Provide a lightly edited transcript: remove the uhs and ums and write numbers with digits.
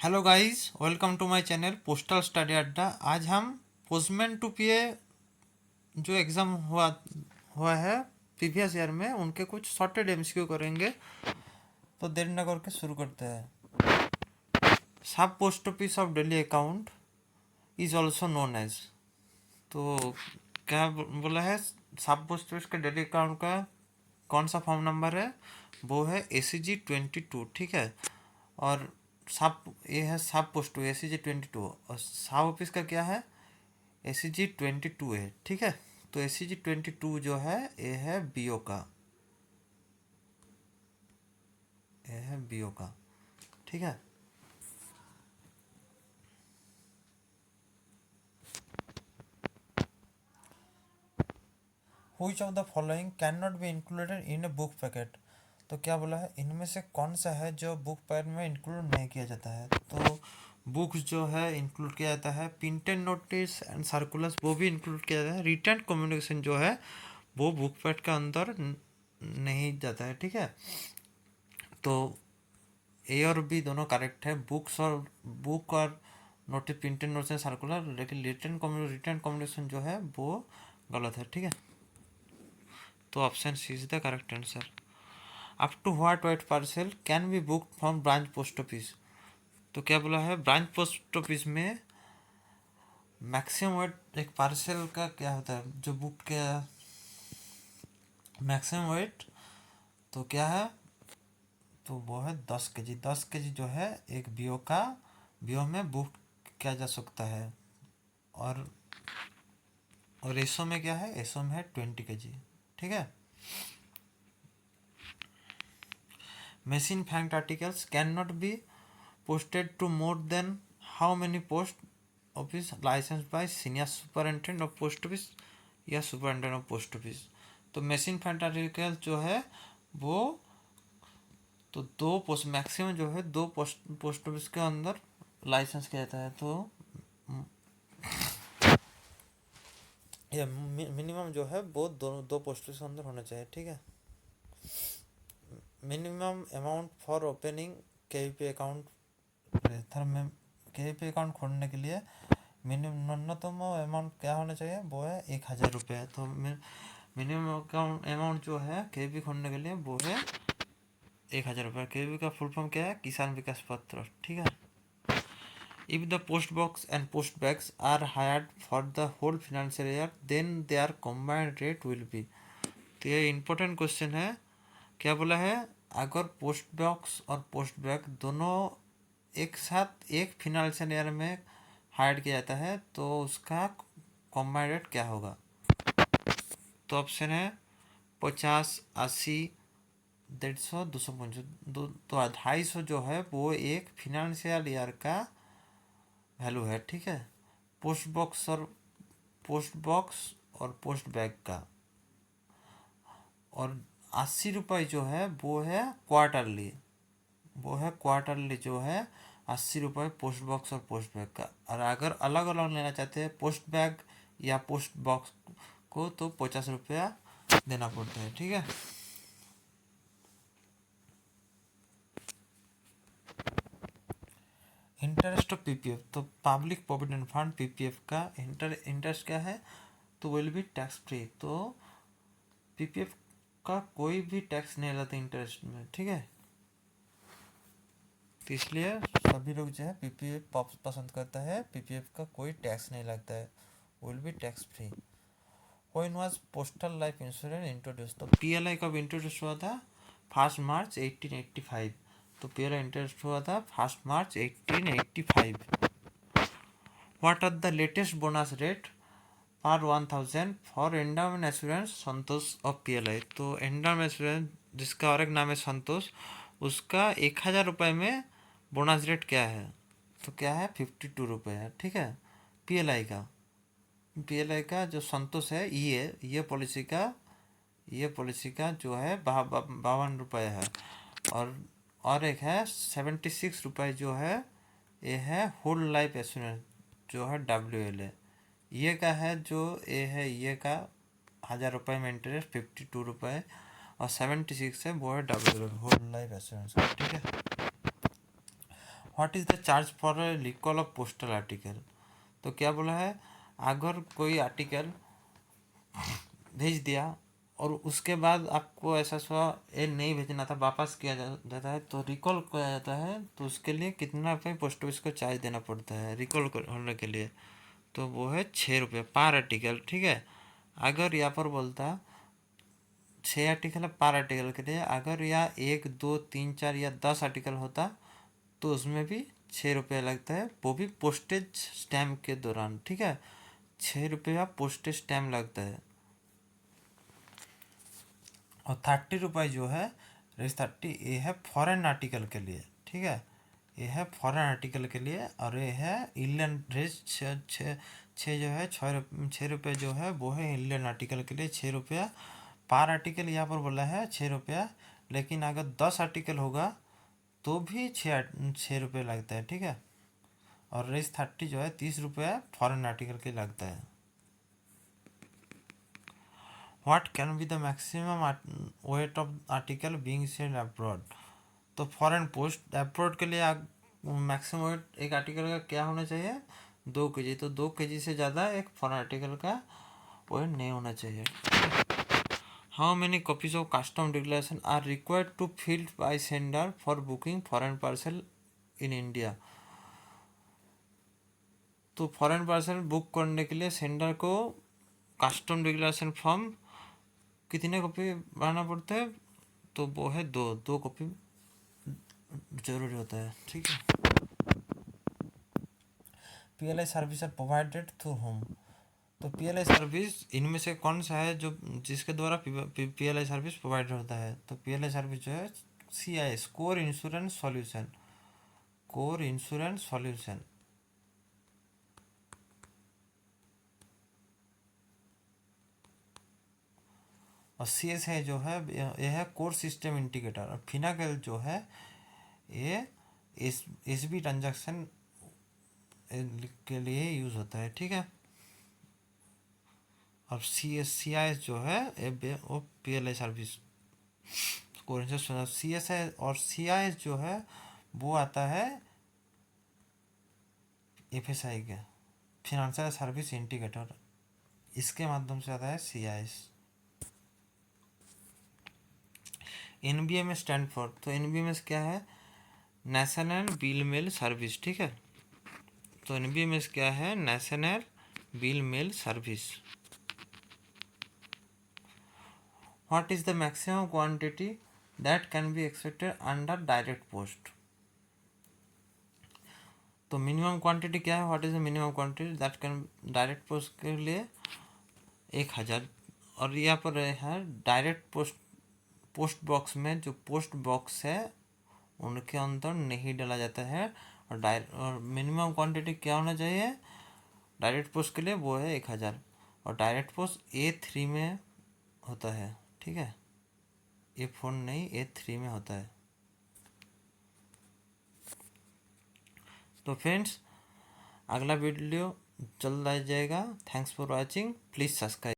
Hello guys, welcome to my channel postal study Adda. आज हम postman to पीए जो exam हुआ हुआ है प्रीवियस ईयर में, उनके कुछ शॉर्टेड एमसीक्यू करेंगे। तो देर न करके शुरू करते हैं। सब post office of Delhi account is also known as. तो क्या बोला है, सब पोस्ट ऑफिस के दिल्ली अकाउंट का कौन सा फॉर्म नंबर है? वो है ACG 22, ठीक है। और सब ये है सब पोस्ट ACG 22, और सब ऑफिस का क्या है? ACG 22 है, ठीक है। तो ACG 22 जो है ये है बीओ का, ये है बीओ का, ठीक है। Which of the following cannot be included in a book packet? तो क्या बोला है, इनमें से कौन सा है जो बुक पैकेट में इंक्लूड नहीं किया जाता है? तो बुक्स जो है इंक्लूड किया जाता है, प्रिंटेड नोटिस एंड सर्कुलर्स वो भी इंक्लूड किया जाता है, रिटर्न कम्युनिकेशन जो है वो बुक पैकेट के अंदर नहीं जाता है, ठीक है। तो ए और बी दोनों करेक्ट है, बुक और notice, printed notes and circular, लेकिन रिटर्न कम्युनिकेशन जो है वो गलत है, ठीक है। तो option C is the correct answer. Up to what weight parcel can be book from branch post office? तो क्या बोला है, ब्रांच पोस्ट ऑफिस में मैक्सिमम वेट एक पार्सल का क्या होता है, जो बुक के मैक्सिमम वेट तो क्या है, तो वो है 10 kg। 10 kg जो है एक बीओ में बुक किया जा सकता है। और एसओ में क्या है, एसओ में है 20 kg, ठीक है। Machine fact articles can not be posted to more than how many post office licence by senior superintendent of post office या सुपरिटेंडेंट ऑफ पोस्ट ऑफिस? तो मशीन फैक्ट आर्टिकल्स जो है वो तो दो पोस्ट मैक्सिमम जो है दो पोस्ट ऑफिस के अंदर लाइसेंस किया जाता है। तो ये मिनिमम जो है वो दो पोस्ट ऑफिस के अंदर होना चाहिए, ठीक है। Minimum amount for opening KVP account, में केवीपी अकाउंट खोलने के लिए मिनिमम न्यूनतम अमाउंट क्या होना चाहिए, वो है 1000 रुपये। तो मिनिमम अकाउंट अमाउंट जो है केवीपी खोलने के लिए वो है 1000 रुपये। केवीपी का फुल फॉर्म क्या है, किसान विकास पत्र, ठीक है। If the post box and post bags are hired for the whole financial year, then their combined rate will be। तो ये इम्पोर्टेंट क्वेश्चन है। क्या बोला है, अगर पोस्ट बॉक्स और पोस्ट बैग दोनों एक साथ एक फिनांशियल ईयर में हायर किया जाता है तो उसका कॉम्बाइंड रेट क्या होगा? तो ऑप्शन है 50, 80, 150, 250। तो 250 जो है वो एक फिनांशियल ईयर का वैल्यू है, ठीक है। पोस्ट बॉक्स और पोस्ट बैग का। और 80 रुपये जो है वो है क्वार्टरली, जो है 80 रुपये पोस्ट बॉक्स और पोस्ट बैग का। और अगर अलग अलग लेना चाहते हैं पोस्ट बैग या पोस्ट बॉक्स को तो 50 रुपया देना पड़ता है, ठीक है। इंटरेस्ट ऑफ पीपीएफ, तो पब्लिक प्रोविडेंट फंड पीपीएफ का इंटरेस्ट क्या है, तो विल बी टैक्स फ्री। तो पीपीएफ का कोई भी टैक्स नहीं लगता इंटरेस्ट में, ठीक है। तो इसलिए सभी लोग जो है पीपीएफ पसंद करता है, पीपीएफ का कोई टैक्स नहीं लगता है, will be tax free. When was postal life insurance introduce? तो पीएलआई कब इंट्रोड्यूस हुआ था? 1 मार्च 1885। तो पीएलआई इंट्रोड्यूस हुआ था 1 मार्च 1885। What are the latest bonus rate per 1000 for endowment assurance Santosh of PLI? तो एंडाउमेंट एश्योरेंस जिसका और एक नाम है संतोष, उसका 1000 रुपये में बोनस रेट क्या है? तो क्या है, 52 रुपये है, ठीक है। पीएलआई का जो संतोष है ये पॉलिसी का जो है 52 रुपये है। और एक है 76 रुपये जो है, ये है होल लाइफ एश्योरेंस जो है WLA। ये का है जो ये का 1000 रुपये में इंटरेस्ट 52 रुपये, और 76 है वो है WLA होल लाइफ एश्योरेंस, ठीक है। What is the charge for recall of postal article. तो क्या बोला है, अगर कोई आर्टिकल भेज दिया और उसके बाद आपको ऐसा ये नहीं भेजना था, वापस किया जाता है, तो रिकॉल किया जाता है, तो उसके लिए कितना रुपये पोस्ट ऑफिस को चार्ज देना पड़ता है रिकॉल होने के लिए। तो वो है 6 रुपये पर आर्टिकल, ठीक है। अगर यहाँ पर बोलता 6 आर्टिकल है पर आर्टिकल के लिए, अगर या 1 2 3 4 या 10 आर्टिकल होता तो उसमें भी 6 रुपये लगता है, वो भी पोस्टेज स्टैम्प के दौरान, ठीक है। 6 रुपया पोस्टेज स्टैम्प लगता है। और 30 रुपये जो है रेस 30, ये है फॉरेन आर्टिकल के लिए, ठीक है। ये है फॉरेन आर्टिकल के लिए, और ये है इंडियन रेस छः जो है 6 रुपये जो है वो है इंडियन आर्टिकल के लिए 6 रुपया पर आर्टिकल। यहाँ पर बोला है 6 रुपया, लेकिन अगर 10 आर्टिकल होगा तो भी 6 रुपये लगता है, ठीक है। और रेस 30 जो है 30 रुपया फॉरेन आर्टिकल के लगता है। What can be the maximum weight of article being sailed abroad. तो फॉरेन पोस्ट अब्रॉड के लिए मैक्सिमम वेट एक आर्टिकल का क्या होना चाहिए, 2 kg। तो 2 kg से ज़्यादा एक फॉरेन आर्टिकल का वेट नहीं होना चाहिए। How many copies of custom declaration are required to filled by sender for booking foreign parcel in India. तो फॉरेन पार्सल बुक करने के लिए सेंडर को कस्टम डिक्लेरेशन फॉर्म कितने कॉपी बनाना पड़ता है, तो वो है 2 कॉपी जरूरी होता है, ठीक है। PLI service are provided through home. तो PLI सर्विस इनमें से कौन सा है जो जिसके द्वारा PLI सर्विस प्रोवाइड होता है। तो PLI सर्विस जो है CIS, core insurance solution, core insurance solution. और CS है जो है ये है कोर सिस्टम इंटीग्रेटर। और फिनाकल जो है ये SB ट्रांजैक्शन के लिए यूज़ होता है, ठीक है। और CIS जो है वो PLI सर्विस कोर CS है। और CIS जो है वो आता है FSI के, फिनेंशियल सर्विस इंटीग्रेटर, इसके माध्यम से आता है CIS। NBMS स्टैंड फॉर, तो NBMS क्या है, नेशनल बिल मेल सर्विस, ठीक है। तो NBMS क्या है, national bill mail service. What is the maximum quantity that can be expected under direct post. तो मिनिमम क्वांटिटी क्या है, what is the minimum quantity that can direct post के लिए 1000। और यहाँ पर है डायरेक्ट पोस्ट बॉक्स में जो पोस्ट बॉक्स है उनके अंदर नहीं डाला जाता है। और मिनिमम क्वांटिटी क्या होना चाहिए डायरेक्ट पोस्ट के लिए, वो है 1000। और डायरेक्ट पोस्ट A3 में होता है, ठीक है, A4 नहीं A3 में होता है। तो फ्रेंड्स अगला वीडियो जल्द आ जाएगा। Thanks for watching, please subscribe.